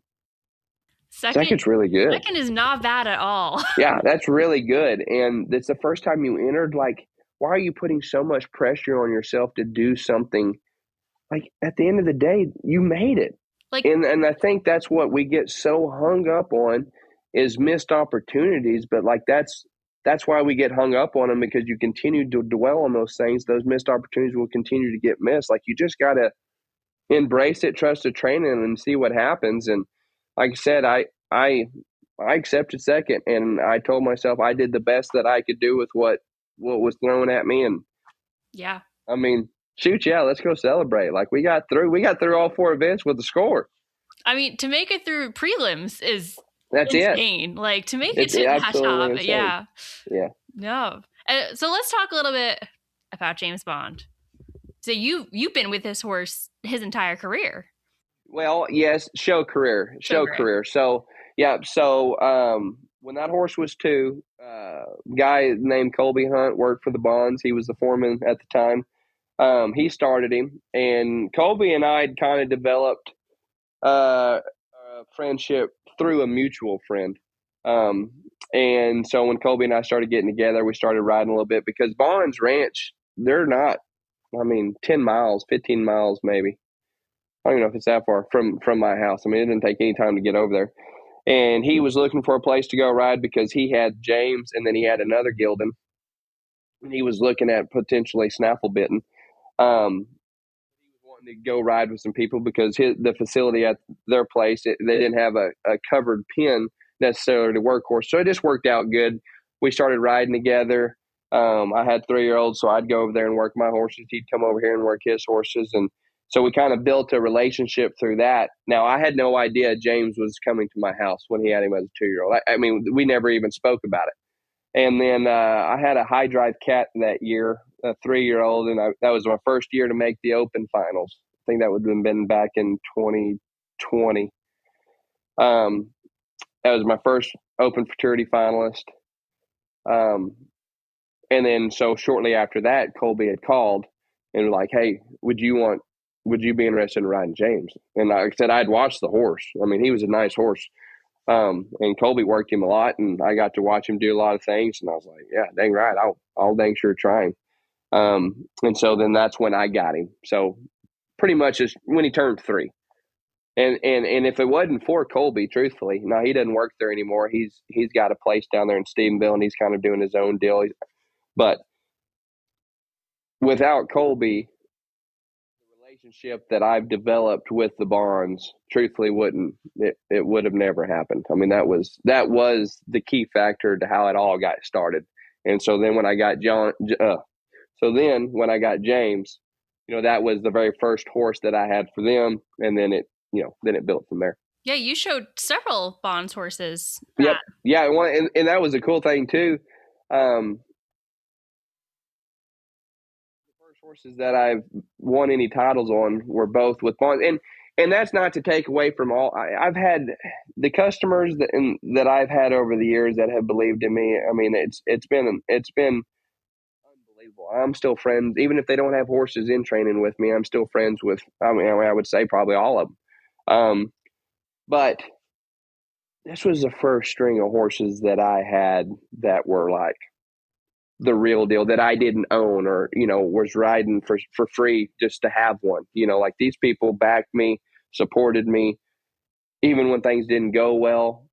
Second's really good. Second is not bad at all. Yeah, that's really good. And it's the first time you entered. Like, why are you putting so much pressure on yourself to do something? Like, at the end of the day, you made it. And I think that's what we get so hung up on, is missed opportunities. But like, that's why we get hung up on them, because you continue to dwell on those things. Those missed opportunities will continue to get missed. Like, you just got to embrace it, trust the training, and see what happens. And like I said, I accepted second, and I told myself I did the best that I could do with what was thrown at me. And yeah, I mean, shoot, yeah, let's go celebrate. Like, we got through all 4 events with the score. I mean, to make it through prelims is insane. It. Like, to make it to that top, insane. yeah. No. So let's talk a little bit about James Bond. So you've been with this horse his entire career. Well, yes, show career. So yeah, when that horse was 2, guy named Colby Hunt worked for the Bonds. He was the foreman at the time. He started him, and Colby and I had kind of developed a friendship through a mutual friend. And so when Colby and I started getting together, we started riding a little bit, because Bonds Ranch, they're not, 10 miles, 15 miles maybe. I don't even know if it's that far from my house. I mean, it didn't take any time to get over there. And he was looking for a place to go ride because he had James and then he had another gelding. And he was looking at potentially snaffle bitten. He was wanting to go ride with some people because the facility at their place, they didn't have a covered pen necessarily to work horse. So it just worked out good. We started riding together. I had 3-year-olds, so I'd go over there and work my horses. He'd come over here and work his horses. And so we kind of built a relationship through that. Now, I had no idea James was coming to my house when he had him as a 2-year-old. I mean, we never even spoke about it. And then I had a high drive cat that year, a 3-year-old, and that was my first year to make the open finals. I think that would have been back in 2020. That was my first open futurity finalist. And then so shortly after that, Colby had called and was like, "Hey, would you be interested in riding James?" And like I said, I'd watched the horse. I mean, he was a nice horse. And Colby worked him a lot, and I got to watch him do a lot of things. And I was like, "Yeah, dang right, I'll dang sure try him." And so then that's when I got him. So pretty much is when he turned 3. And if it wasn't for Colby, truthfully, now he doesn't work there anymore. He's got a place down there in Stephenville, and he's kind of doing his own deal. But without Colby, the relationship that I've developed with the Bonds, truthfully, it would have never happened. I mean, that was the key factor to how it all got started. And so then when I got when I got James, that was the very first horse that I had for them, and then it built from there. Yeah, you showed several Bonds horses. Yep. Yeah, and that was a cool thing too. The first horses that I've won any titles on were both with Bonds, and that's not to take away from all. I've had the customers that I've had over the years that have believed in me. I mean, it's been unbelievable. I'm still friends, even if they don't have horses in training with me. I'm still friends with. I mean, I would say probably all of them. But this was the first string of horses that I had that were like the real deal, that I didn't own or, was riding for free just to have one. Like these people backed me, supported me, even when things didn't go well.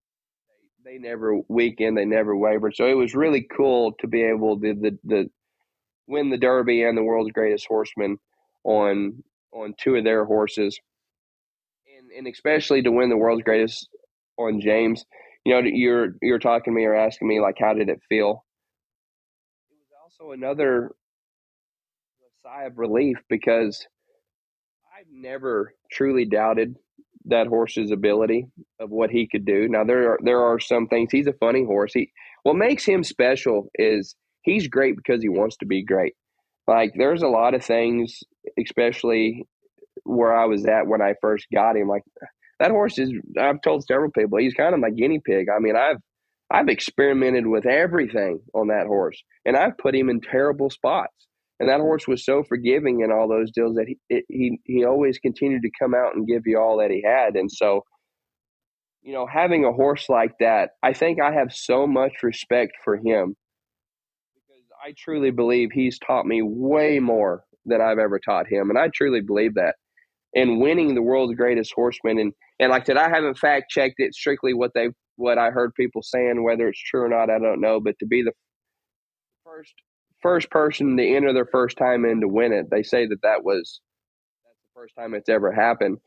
They never weakened, they never wavered. So it was really cool to be able to win the Derby and the World's Greatest Horseman on 2 of their horses. And especially to win the World's Greatest on James. You're talking to me or asking me, like, how did it feel? It was also another sigh of relief because I've never truly doubted that horse's ability of what he could do. Now, there are some things. He's a funny horse. What makes him special is he's great because he wants to be great. Like, there's a lot of things, especially where I was at when I first got him. Like, that horse I've told several people, he's kind of my guinea pig. I mean, I've experimented with everything on that horse, and I've put him in terrible spots. And that horse was so forgiving in all those deals that he always continued to come out and give you all that he had. And so, having a horse like that, I think I have so much respect for him because I truly believe he's taught me way more than I've ever taught him. And I truly believe that. And winning the World's Greatest Horseman, and like I said, I haven't fact checked it, strictly what I heard people saying, whether it's true or not, I don't know. But to be the first person to enter their first time in to win it, they say that's the first time it's ever happened.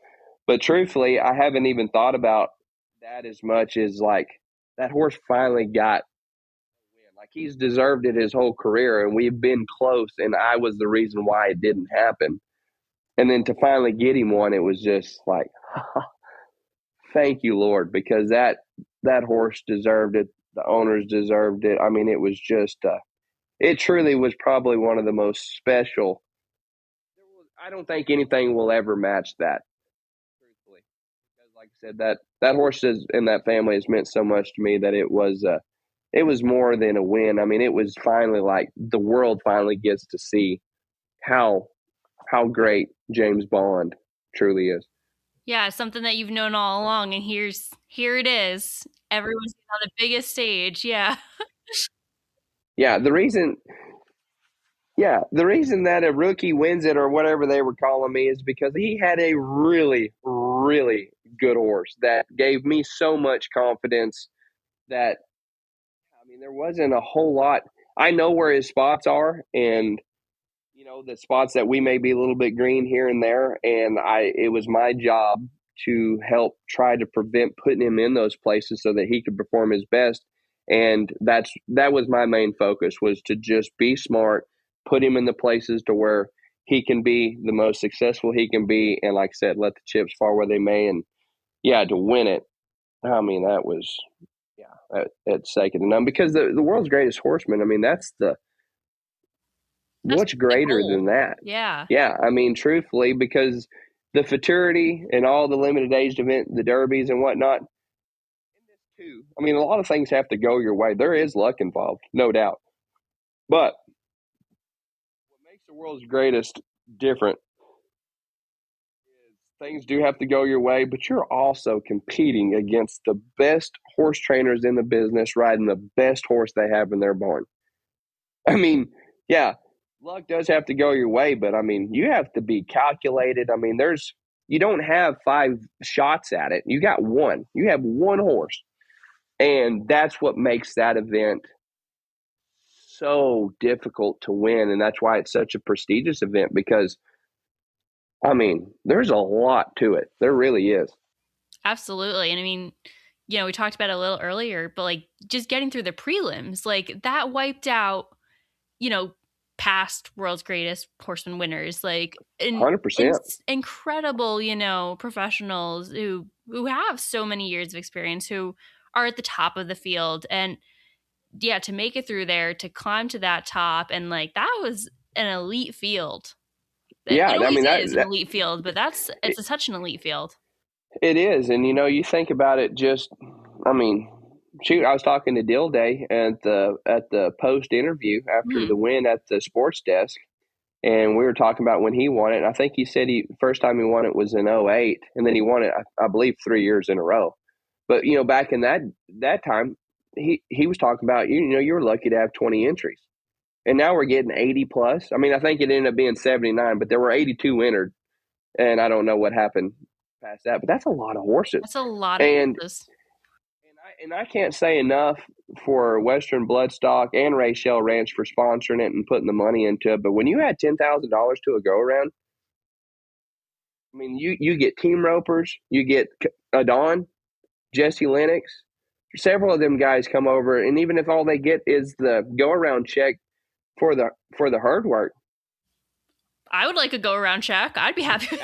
But truthfully, I haven't even thought about that as much as like that horse finally got a win. Like, he's deserved it his whole career, and we've been close, and I was the reason why it didn't happen. And then to finally get him one, it was just like, thank you, Lord, because that horse deserved it. The owners deserved it. I mean, it was just, it truly was probably one of the most special. I don't think anything will ever match that, truthfully. Because like I said, that horse and that family has meant so much to me that it was more than a win. I mean, it was finally like the world finally gets to see how great James Bond truly is. Yeah, something that you've known all along, and here it is. Everyone's on the biggest stage. Yeah. Yeah, the reason that a rookie wins it or whatever they were calling me is because he had a really, really good horse that gave me so much confidence that, I mean, there wasn't a whole lot. I know where his spots are, and the spots that we may be a little bit green here and there, and it was my job to help try to prevent putting him in those places so that he could perform his best. And that was my main focus, was to just be smart, put him in the places to where he can be the most successful he can be, and like I said, let the chips fall where they may. And to win it, I mean, that was at second to none, because the world's greatest horseman, I mean, that's what's greater than that? Yeah. I mean, truthfully, because the futurity and all the limited age event, the derbies and whatnot, too. I mean, a lot of things have to go your way. There is luck involved, no doubt. But what makes the world's greatest different is things do have to go your way, but you're also competing against the best horse trainers in the business, riding the best horse they have in their barn. I mean, luck does have to go your way, but I mean, you have to be calculated. I mean, you don't have 5 shots at it. You got one. You have one horse. And that's what makes that event so difficult to win. And that's why it's such a prestigious event, because, I mean, there's a lot to it. There really is. Absolutely. And I mean, we talked about it a little earlier, but like just getting through the prelims, like that wiped out, past world's greatest horseman winners, like 100%. Incredible, professionals who have so many years of experience, who are at the top of the field. And to make it through there, to climb to that top, and like that was an elite field. It always is an elite field, but it's such an elite field. It is. And you think about it, just, I mean, shoot, I was talking to Dill Day at the post interview after the win at the sports desk, and we were talking about when he won it. And I think he said first time he won it was in 2008, and then he won it, I believe, 3 years in a row. But back in that time, he was talking about you were lucky to have 20 entries, and now we're getting 80 plus. I mean, I think it ended up being 79, but there were 82 entered, and I don't know what happened past that. But that's a lot of horses. That's a lot of horses. And I can't say enough for Western Bloodstock and Raychelle Ranch for sponsoring it and putting the money into it. But when you add $10,000 to a go around, I mean, you get team ropers, you get Adon, Jesse Lennox, several of them guys come over, and even if all they get is the go around check for the herd work, I would like a go around check. I'd be happy.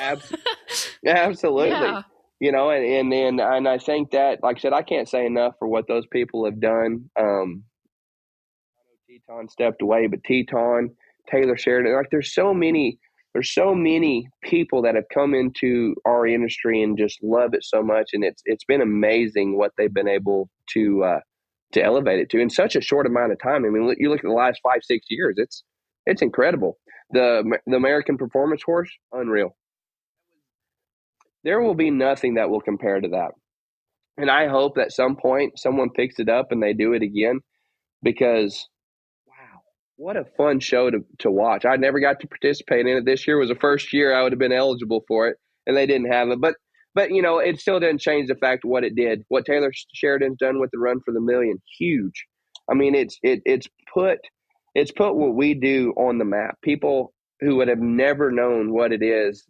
Absolutely. Yeah. And I think that, like I said, I can't say enough for what those people have done. I know Teton stepped away, but Teton, Taylor Sheridan, like there's so many people that have come into our industry and just love it so much. And it's been amazing what they've been able to elevate it to in such a short amount of time. I mean, you look at the last 5-6 years, it's incredible. The American Performance Horse, unreal. There will be nothing that will compare to that. And I hope that at some point someone picks it up and they do it again, because wow, what a fun show to watch. I never got to participate in it. This year was the first year I would have been eligible for it, and they didn't have it. But it still didn't change the fact of what it did. What Taylor Sheridan's done with the Run for the Million, huge. I mean, it's put what we do on the map. People who would have never known what it is,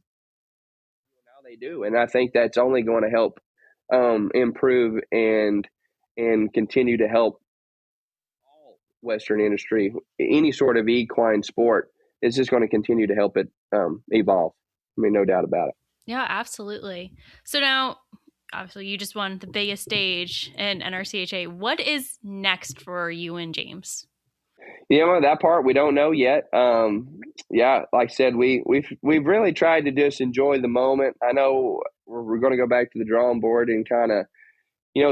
now they do. And I think that's only going to help improve and continue to help all Western industry. Any sort of equine sport is just going to continue to help it evolve. I mean, no doubt about it. Yeah, absolutely. So now, obviously, you just won the biggest stage in NRCHA. What is next for you and James? That part we don't know yet. Like I said, we've really tried to just enjoy the moment. I know we're going to go back to the drawing board and kind of,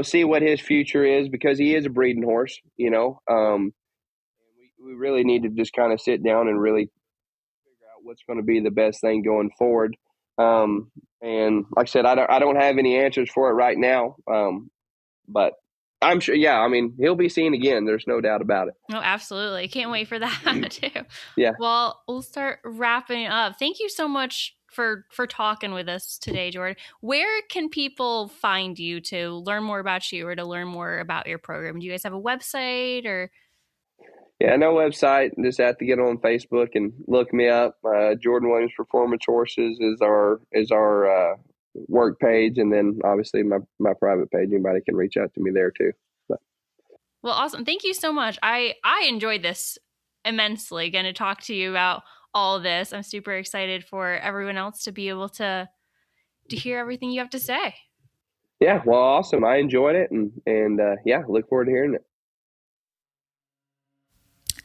see what his future is, because he is a breeding horse. We really need to just kind of sit down and really figure out what's going to be the best thing going forward. And like I said, I don't have any answers for it right now. But I'm sure, I mean, he'll be seen again. There's no doubt about it. Oh, absolutely. Can't wait for that too. Yeah. Well, we'll start wrapping up. Thank you so much for talking with us today, Jordan. Where can people find you to learn more about you or to learn more about your program? Do you guys have a website or? Yeah, no website. Just have to get on Facebook and look me up. Jordan Williams Performance Horses is our work page, and then obviously my private page. Anybody can reach out to me there too. But. Well, awesome. Thank you so much. I enjoyed this immensely. Going to talk to you about all of this. I'm super excited for everyone else to be able to hear everything you have to say. Yeah, well, awesome. I enjoyed it, and look forward to hearing it.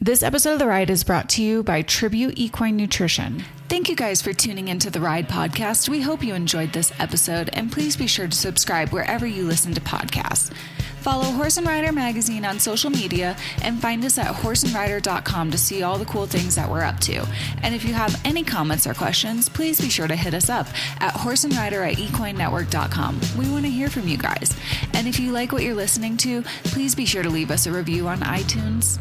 This episode of The Ride is brought to you by Tribute Equine Nutrition. Thank you guys for tuning into The Ride podcast. We hope you enjoyed this episode, and please be sure to subscribe wherever you listen to podcasts. Follow Horse and Rider magazine on social media and find us at horseandrider.com to see all the cool things that we're up to. And if you have any comments or questions, please be sure to hit us up at horseandrider@equinenetwork.com. We want to hear from you guys. And if you like what you're listening to, please be sure to leave us a review on iTunes.